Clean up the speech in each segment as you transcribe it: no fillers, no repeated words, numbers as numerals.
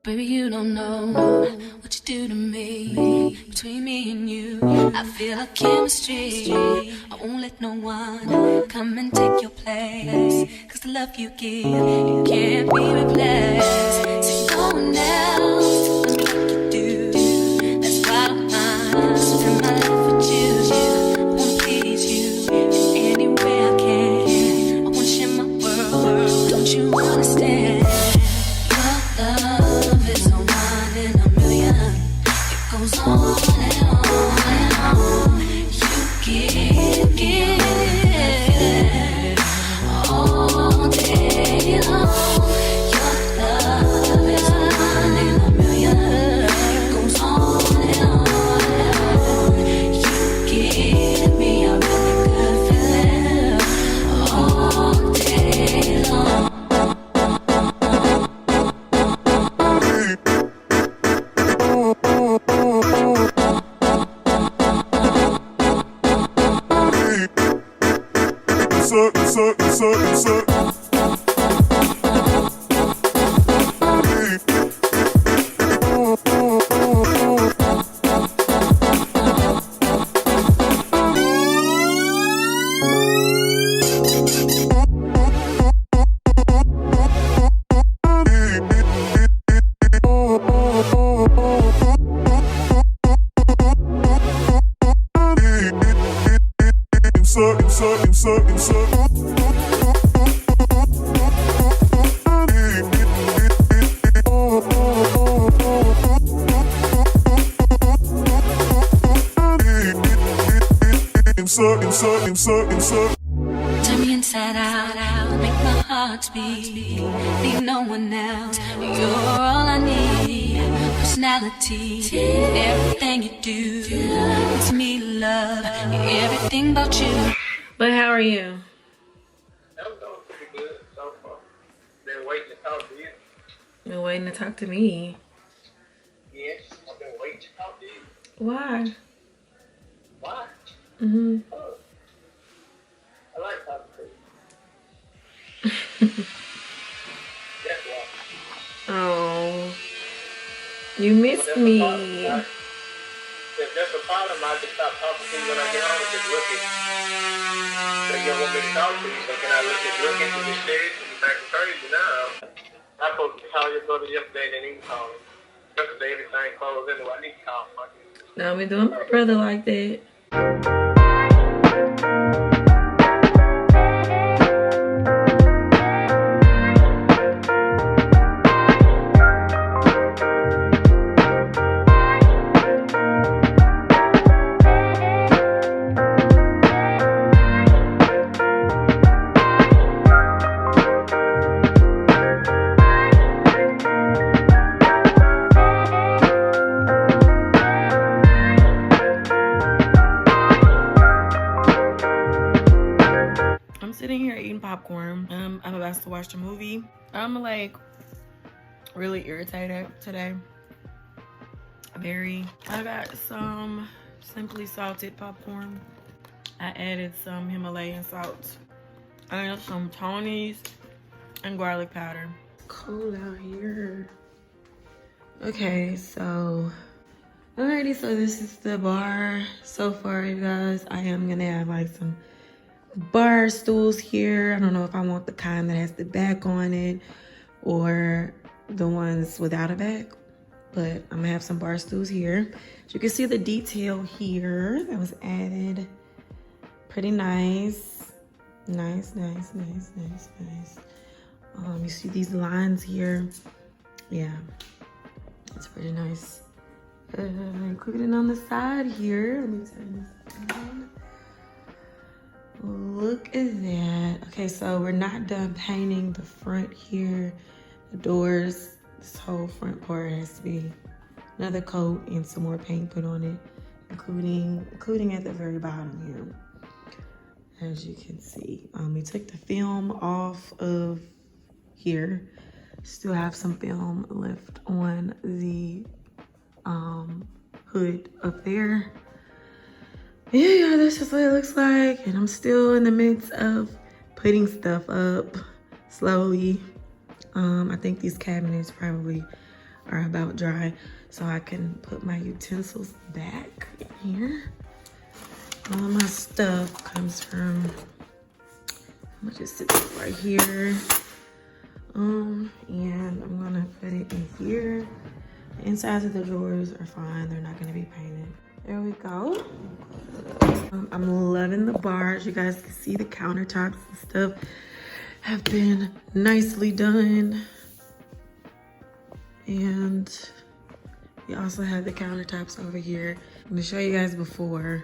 Baby, you don't know what you do to me. Between me and you, I feel like chemistry. I won't let no one come and take your place. Cause the love you give, it can't be replaced. See no one else to love me like you do. That's why I'm mine. Spend my life with you. I wanna please you in any way I can. I wanna share my world. Don't you understand? Your love is a one in a million. It goes on and on and on. You give all day long. Your love is a one in a million. It goes on and on and on. You give me a really good feeling all day long. Turn me inside out, make my heart beat. Need no one else, you're all I need. Personality, everything you do. It's me, love, everything about you. But how are you? That was going pretty good so far. Been waiting to talk to you. Been waiting to talk to me. Yes, I've been waiting to talk to you. Why? Why? Oh, I like talking to you. That's why. Oh, you missed me. If that's a problem, I just stop talking to you when I get home and just look at you. So you don't want me to talk to you, so can I look at you this stage and you're acting crazy now? I supposed to call your brother yesterday and then he call me. Yesterday everything closed anyway. I need to call him. Now we doing my brother like that. Sitting here eating popcorn. I'm about to watch the movie. I'm like really irritated today. I got some simply salted popcorn. I added some Himalayan salt. I got some Tony's and garlic powder. Cold out here. Okay, so alrighty, so this is the bar so far, you guys. I am gonna have like some bar stools here. I don't know if I want the kind that has the back on it or the ones without a back, but I'm gonna have some bar stools here. So you can see the detail here that was added. Pretty nice. Nice. You see these lines here. Yeah, it's pretty nice. Including on the side here. Let me turn this on. Look at that. Okay, so we're not done painting the front here. The doors, this whole front part has to be another coat and some more paint put on it, including at the very bottom here. As you can see, we took the film off of here. Still have some film left on the hood up there. Yeah, that's just what it looks like. And I'm still in the midst of putting stuff up slowly. I think these cabinets probably are about dry, so I can put my utensils back in here. All my stuff comes from, I'm gonna just sit this right here. And I'm gonna put it in here. The insides of the drawers are fine, they're not gonna be painted. There we go. I'm loving the bars. You guys can see the countertops and stuff have been nicely done. And we also have the countertops over here. I'm gonna show you guys before.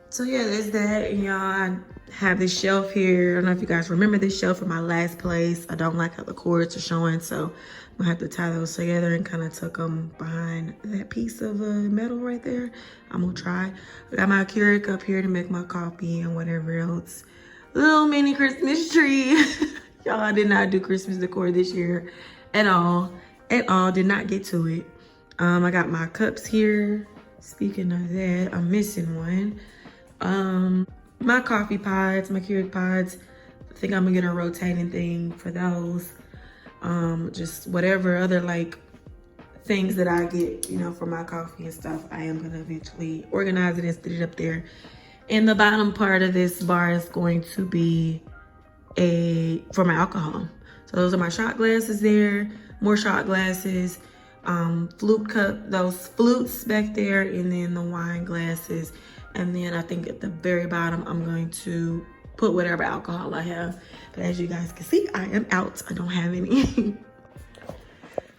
So yeah, there's that, and y'all, I have this shelf here. I don't know if you guys remember this shelf from my last place. I don't like how the cords are showing, so I'm gonna have to tie those together and kind of tuck them behind that piece of metal right there. I'm gonna try. I got my Keurig up here to make my coffee and whatever else. Little mini Christmas tree. Y'all, I did not do Christmas decor this year at all. Did not get to it. I got my cups here. Speaking of that, I'm missing one. My coffee pods, my Keurig pods, I think I'm gonna get a rotating thing for those. Just whatever other like things that I get, you know, for my coffee and stuff, I am gonna eventually organize it and stick it up there. And the bottom part of this bar is going to be for my alcohol. So those are my shot glasses there, more shot glasses, flute cup, those flutes back there, and then the wine glasses. And then I think at the very bottom, I'm going to put whatever alcohol I have. But as you guys can see, I am out. I don't have any.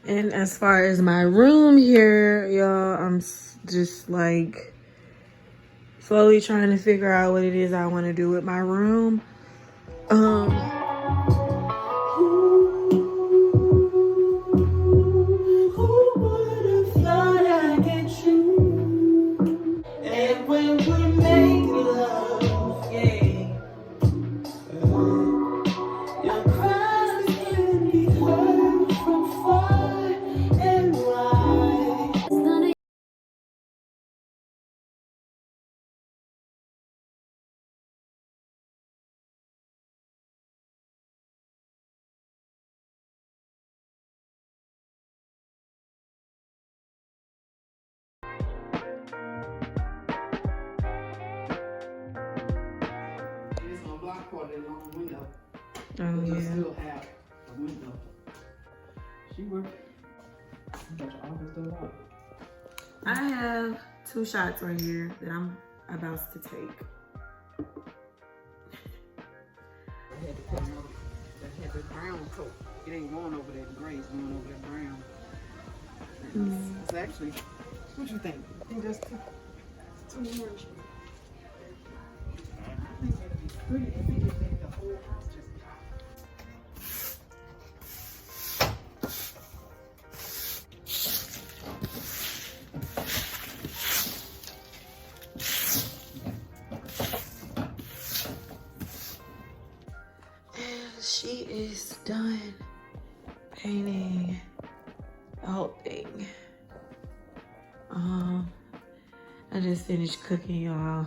And as far as my room here, y'all, I'm just like slowly trying to figure out what it is I want to do with my room. Oh, yeah. Still have a window. She worked. Got your office done out. I have 2 shots right here that I'm about to take. I had to put another, that had that brown coat. It ain't going over that gray, it's going over that brown. It's actually, what you think? I think that's too much. I think that'd be pretty if you just make the whole house just She is done painting the whole thing. I just finished cooking, y'all.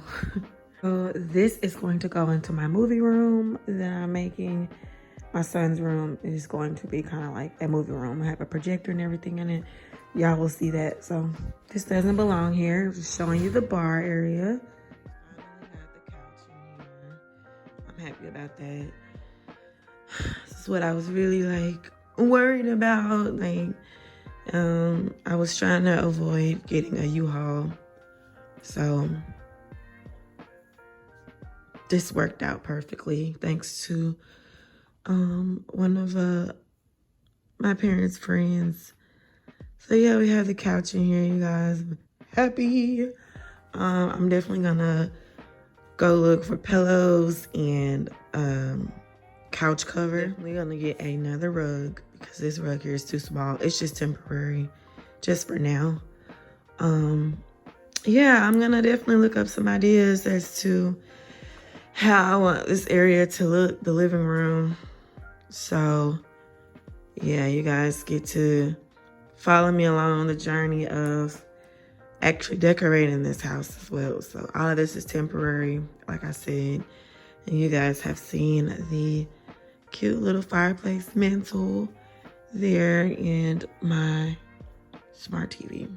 So this is going to go into my movie room that I'm making. My son's room is going to be kind of like a movie room. I have a projector and everything in it. Y'all will see that. So this doesn't belong here. Just showing you the bar area. I got the couch in here. I'm happy about that. This is what I was really like worried about. Like, I was trying to avoid getting a U-Haul. So this worked out perfectly thanks to one of my parents' friends. So yeah, we have the couch in here, you guys. I'm happy. I'm definitely gonna go look for pillows and couch cover. We're gonna get another rug because this rug here is too small. It's just temporary, just for now. Yeah, I'm gonna definitely look up some ideas as to how I want this area to look, the living room. So yeah, you guys get to follow me along the journey of actually decorating this house as well. So all of this is temporary, like I said. And you guys have seen the cute little fireplace mantle there and my smart TV.